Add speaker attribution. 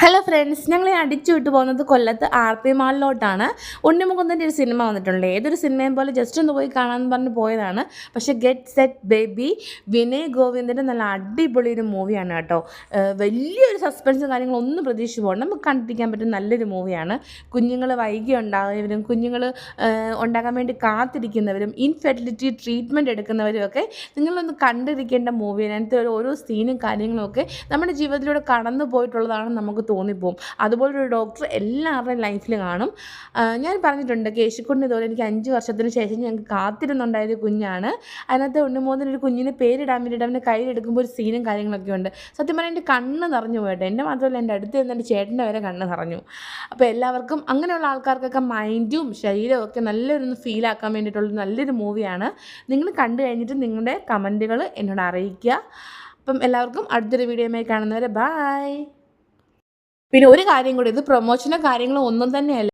Speaker 1: Hello friends, ഞങ്ങൾ അടിച്ചു വിട്ടു പോകുന്നത് കൊല്ലത്ത് RP മാളിലോട്ടാണ്. ഉണ്ണിമുകുന്ദൻ്റെ ഒരു സിനിമ വന്നിട്ടുണ്ട്. ഏതൊരു സിനിമയും പോലെ ജസ്റ്റ് ഒന്ന് പോയി കാണാമെന്ന് പറഞ്ഞ് പോയതാണ്. പക്ഷേ ഗെറ്റ് സെറ്റ് ബേബി വിനയ് ഗോവിന്ദൻ്റെ നല്ല അടിപൊളി ഒരു മൂവിയാണ് കേട്ടോ. വലിയൊരു സസ്പെൻസും കാര്യങ്ങളൊന്നും പ്രതീക്ഷിച്ച് പോകണം, നമുക്ക് കണ്ടിരിക്കാൻ പറ്റും നല്ലൊരു മൂവിയാണ്. കുഞ്ഞുങ്ങൾ വൈകി ഉണ്ടാകുന്നവരും കുഞ്ഞുങ്ങൾ ഉണ്ടാകാൻ വേണ്ടി കാത്തിരിക്കുന്നവരും ഇൻഫെർട്ടിലിറ്റി ട്രീറ്റ്മെൻറ്റ് എടുക്കുന്നവരും ഒക്കെ നിങ്ങളൊന്ന് കണ്ടിരിക്കേണ്ട മൂവിയാണ്. അതിനകത്ത് ഓരോ സീനും കാര്യങ്ങളുമൊക്കെ നമ്മുടെ ജീവിതത്തിലൂടെ കടന്നു പോയിട്ടുള്ളതാണെന്ന് നമുക്ക് തോന്നിപ്പോവും. അതുപോലൊരു ഡോക്ടർ എല്ലാവരുടെയും ലൈഫിൽ കാണും. ഞാൻ പറഞ്ഞിട്ടുണ്ട്, കേശിക്കുട്ടിന് ഇതുപോലെ എനിക്ക് 5 വർഷത്തിന് ശേഷം ഞങ്ങൾക്ക് കാത്തിരുന്നുണ്ടായൊരു കുഞ്ഞാണ്. അതിനകത്ത് ഉണ്ണിമോഹൻ ഒരു കുഞ്ഞിന് പേരിടാൻ വേണ്ടിയിട്ട് അവൻ്റെ കയ്യിലെടുക്കുമ്പോൾ ഒരു സീനും കാര്യങ്ങളൊക്കെ ഉണ്ട്. സത്യം പറഞ്ഞാൽ എൻ്റെ കണ്ണ് നിറഞ്ഞു പോയിട്ട്, എൻ്റെ മാത്രമല്ല എൻ്റെ അടുത്ത് നിന്ന് എൻ്റെ ചേട്ടൻ്റെ വരെ കണ്ണ് നിറഞ്ഞു. അപ്പോൾ എല്ലാവർക്കും അങ്ങനെയുള്ള ആൾക്കാർക്കൊക്കെ മൈൻഡും ശരീരവും ഒക്കെ നല്ലൊരു ഫീലാക്കാൻ വേണ്ടിയിട്ടുള്ള നല്ലൊരു മൂവിയാണ്. നിങ്ങൾ കണ്ടു കഴിഞ്ഞിട്ട് നിങ്ങളുടെ കമൻറ്റുകൾ എന്നോട് അറിയിക്കുക. അപ്പം എല്ലാവർക്കും അടുത്തൊരു വീഡിയോയുമായി കാണുന്നവരെ ബായ്. പിന്നെ ഒരു കാര്യം കൂടി, ഇത് പ്രൊമോഷനോ കാര്യങ്ങളോ ഒന്നും തന്നെയല്ല.